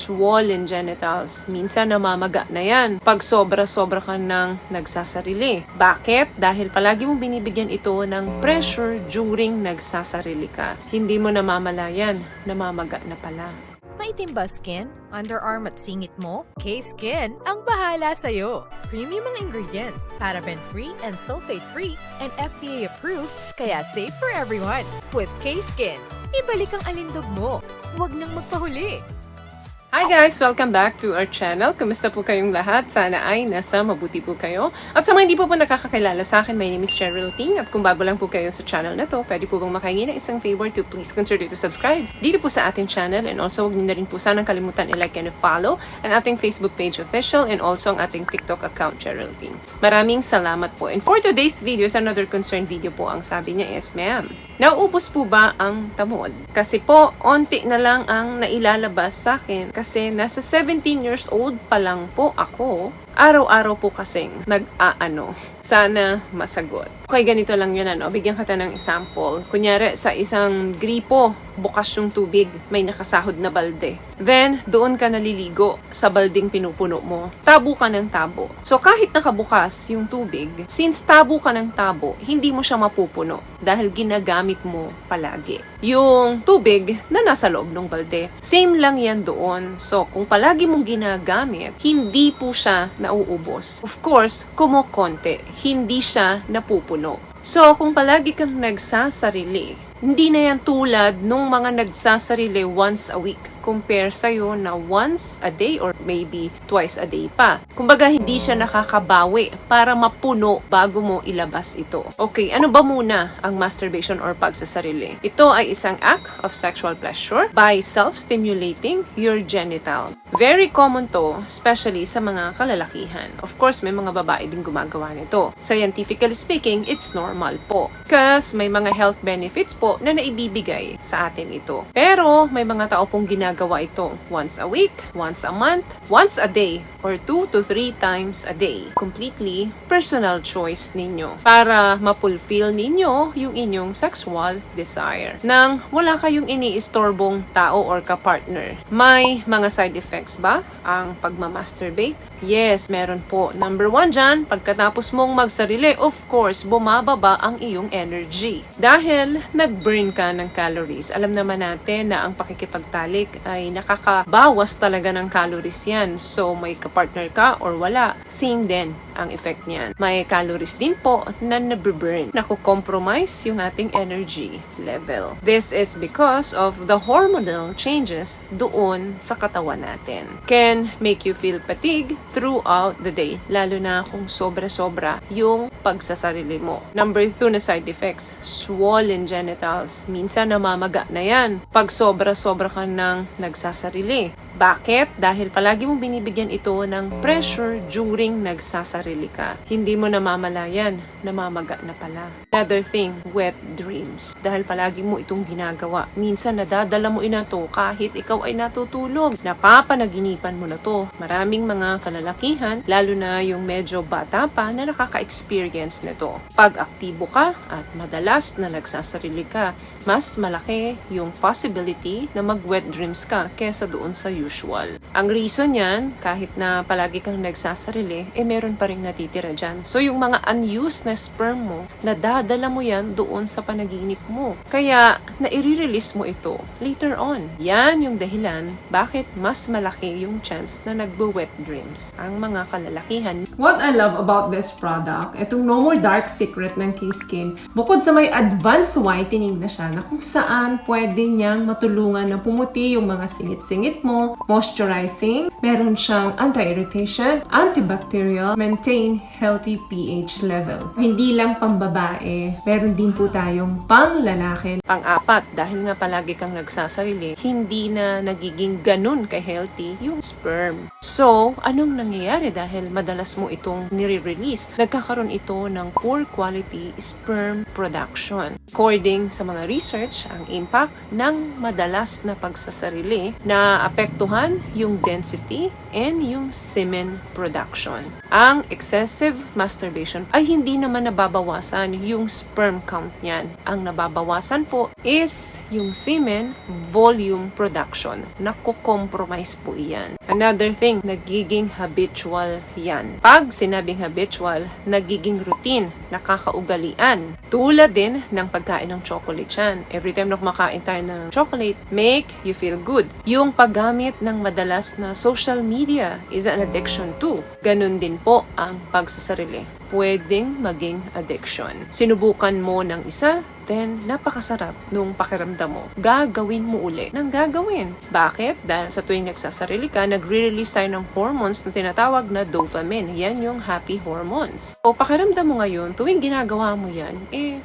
swollen genitals. Minsan namamaga na yan pag sobra-sobra ka nang nagsasarili. Bakit? Dahil palagi mong binibigyan ito ng pressure during nagsasarili ka. Hindi mo namamalayan, namamaga na pala. Maitim ba skin, underarm at singit mo? K-Skin ang bahala sa'yo. Premium ang ingredients, paraben-free and sulfate-free, and FDA-approved, kaya safe for everyone. With K-Skin, ibalik ang alindog mo. Huwag nang magpahuli. Hi guys! Welcome back to our channel. Kumusta po kayong lahat? Sana ay nasa mabuti po kayo. At sa mga hindi po nakakakilala sa akin, my name is Cheryl Ting. At kung bago lang po kayo sa channel na to, pwede po bang makahingi ng isang favor to please consider to subscribe dito po sa ating channel. And also, huwag niyo na rin po sanang kalimutan i-like and follow ang ating Facebook page official and also ang ating TikTok account, Cheryl Ting. Maraming salamat po. And for today's video, another concern video po ang sabi niya is, ma'am, nauubos po ba ang tamod? Kasi po, onti na lang ang nailalabas sa akin kasi nasa 17 years old pa lang po ako. Araw-araw po kasing nag-aano. Sana masagot. Okay, ganito lang yun ano. Bigyan kita ng example. Kunyari, sa isang gripo, bukas yung tubig, may nakasahod na balde. Then, doon ka naliligo sa balding pinupuno mo. Tabo ka ng tabo. So, kahit nakabukas yung tubig, since tabo ka ng tabo, hindi mo siya mapupuno dahil ginagamit mo palagi yung tubig na nasa loob ng balde. Same lang yan doon. So, kung palagi mong ginagamit, hindi po siya nauubos. Of course, kumukonti, hindi siya napupuno. So, kung palagi kang nagsasarili, hindi na yan tulad nung mga nagsasarili once a week. Compare sa'yo na once a day or maybe twice a day pa. Kumbaga, hindi siya nakakabawi para mapuno bago mo ilabas ito. Okay, ano ba muna ang masturbation or pagsasarili? Ito ay isang act of sexual pleasure by self-stimulating your genital. Very common to, especially sa mga kalalakihan. Of course, may mga babae din gumagawa nito. Scientifically speaking, it's normal po. Kasi may mga health benefits po na naibibigay sa atin ito. Pero, may mga tao pong ginagawa ito once a week, once a month, once a day, or 2 to 3 times a day. Completely personal choice ninyo para mapulfill ninyo yung inyong sexual desire. Nang wala kayong iniistorbong tao or kapartner. May mga side effects ba ang pagmamasturbate? Yes, meron po. Number 1 dyan, pagkatapos mong magsarili, of course, bumababa ang iyong energy. Dahil nag-burn ka ng calories. Alam naman natin na ang pakikipagtalik ay nakakabawas talaga ng calories yan. So, may kapartner ka or wala, same din ang effect niyan. May calories din po na nabiburn. Nakukompromise yung ating energy level. This is because of the hormonal changes doon sa katawan natin. Can make you feel fatigue throughout the day, lalo na kung sobra-sobra yung pagsasarili mo. Number 2 na side effects, swollen genitals. Minsan namamaga na yan pag sobra-sobra ka nang nagsasarili. Bakit? Dahil palagi mong binibigyan ito ng pressure during nagsasarili ka. Hindi mo namamalayan, namamaga na pala. Another thing, wet dreams. Dahil palagi mo itong ginagawa. Minsan nadadala mo ina to kahit ikaw ay natutulog. Napapanaginipan mo na to. Maraming mga kalalakihan, lalo na yung medyo bata pa na nakaka-experience nito. Pag aktibo ka at madalas na nagsasarili ka, mas malaki yung possibility na mag-wet dreams ka kesa doon sa usual. Ang reason yan, kahit na palagi kang nagsasarili, meron pa rin natitira dyan. So, yung mga unused na sperm mo, nadadala mo yan doon sa panaginip mo. Kaya, naire-release mo ito later on. Yan yung dahilan bakit mas malaki yung chance na nagbe-wet dreams ang mga kalalakihan. What I love about this product, itong No More Dark Secret ng K-Skin, bukod sa may advanced whitening na siya, na kung saan pwede niyang matulungan na pumuti yung mga singit-singit mo, moisturizing, meron siyang anti-irritation, antibacterial, maintain healthy pH level. Hindi lang pambabae, meron din po tayong pang-lalaki. Pang-apat, dahil nga palagi kang nagsasarili, hindi na nagiging ganun ka-healthy yung sperm. So, anong nangyayari dahil madalas mo itong nire-release? Nagkakaroon ito ng poor quality sperm production. According sa mga research, ang impact ng madalas na pagsasarili na apektuhan yung density and yung semen production. Ang excessive masturbation ay hindi naman nababawasan yung sperm count niyan. Ang nababawasan po is yung semen volume production. Nako-compromise po iyan. Another thing, nagiging habitual yan. Pag sinabing habitual, nagiging routine, nakakaugalian. Tulad din ng pagkain ng chocolate yan. Every time na kumakain tayo ng chocolate, make you feel good. Yung paggamit ng madalas na social media is an addiction too. Ganun din po ang pagsasarili. Pwedeng maging addiction. Sinubukan mo ng isa, then napakasarap nung pakiramdam mo. Gagawin mo uli ng gagawin. Bakit? Dahil sa tuwing nagsasarili ka, nagre-release tayo ng hormones na tinatawag na dopamine. Yan yung happy hormones. O pakiramdam mo ngayon, tuwing ginagawa mo yan,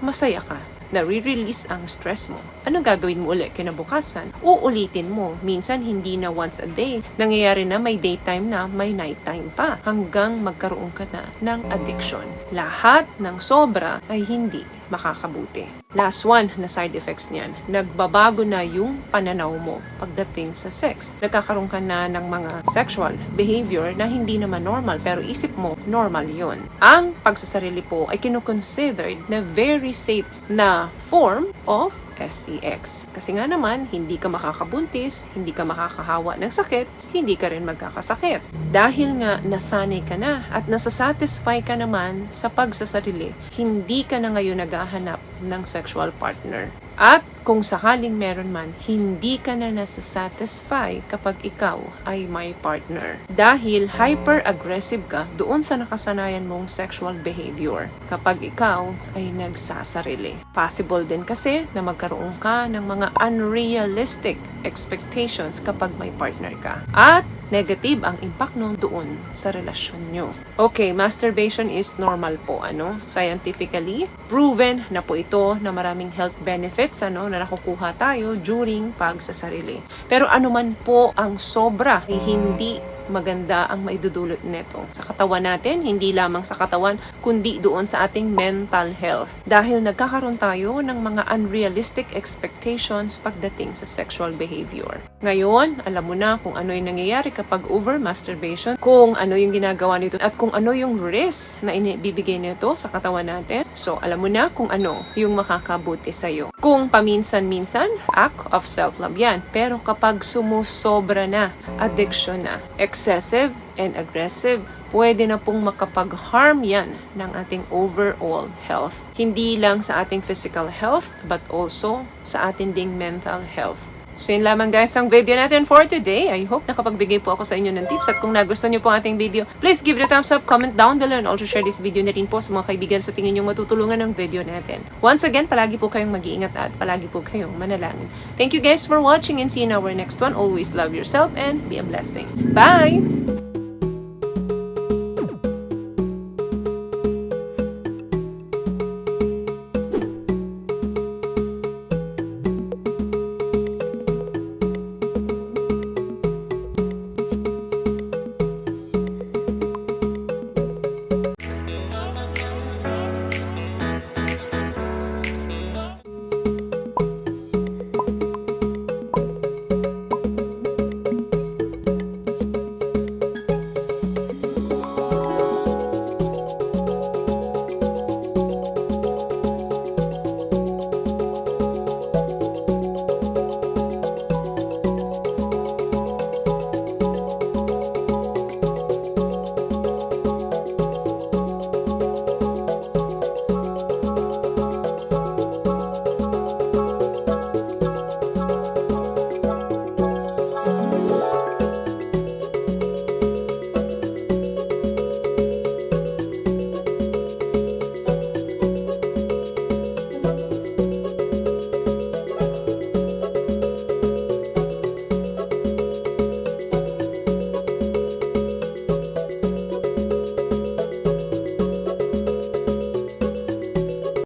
masaya ka. Nare-release ang stress mo. Anong gagawin mo ulit kinabukasan? Uulitin mo. Minsan hindi na once a day. Nangyayari na may daytime na, may nighttime pa. Hanggang magkaroon ka na ng addiction. Lahat ng sobra ay hindi makakabuti. Last one na side effects niyan. Nagbabago na yung pananaw mo pagdating sa sex. Nagkakaroon ka na ng mga sexual behavior na hindi naman normal pero isip mo normal yon. Ang pagsasarili po ay kinukonsidered na very safe na form of SEX. Kasi nga naman, hindi ka makakabuntis, hindi ka makakahawa ng sakit, hindi ka rin magkakasakit. Dahil nga nasanay ka na at nasasatisfy ka naman sa pagsasarili, hindi ka na ngayon naghahanap ng sexual partner. At kung sakaling meron man, hindi ka na nasasatisfy kapag ikaw ay may partner. Dahil hyper-aggressive ka doon sa nakasanayan mong sexual behavior kapag ikaw ay nagsasarili. Possible din kasi na magkaroon ka ng mga unrealistic expectations kapag may partner ka. At negative ang impact nun doon sa relasyon nyo. Okay, masturbation is normal po, scientifically proven na po ito na maraming health benefits, na nakukuha tayo during pagsasarili. Pero anuman po ang sobra, ay hindi maganda ang maidudulot nito sa katawan natin, hindi lamang sa katawan, kundi doon sa ating mental health. Dahil nagkakaroon tayo ng mga unrealistic expectations pagdating sa sexual behavior. Ngayon, alam mo na kung ano yung nangyayari kapag over-masturbation, kung ano yung ginagawa nito, at kung ano yung risk na ibibigay nito sa katawan natin. So, alam mo na kung ano yung makakabuti sa'yo. Kung paminsan-minsan, act of self-love yan. Pero kapag sumusobra na, addiction na, excessive and aggressive, pwede na pong makapag-harm yan ng ating overall health. Hindi lang sa ating physical health, but also sa ating ding mental health. So yun lamang guys ang video natin for today. I hope nakapagbigay po ako sa inyo ng tips. At kung nagustuhan niyo po ating video, please give it a thumbs up, comment down below, and also share this video na rin po sa mga kaibigan sa tingin nyo matutulungan ng video natin. Once again, palagi po kayong mag-iingat at palagi po kayong manalangin. Thank you guys for watching and see you in our next one. Always love yourself and be a blessing. Bye!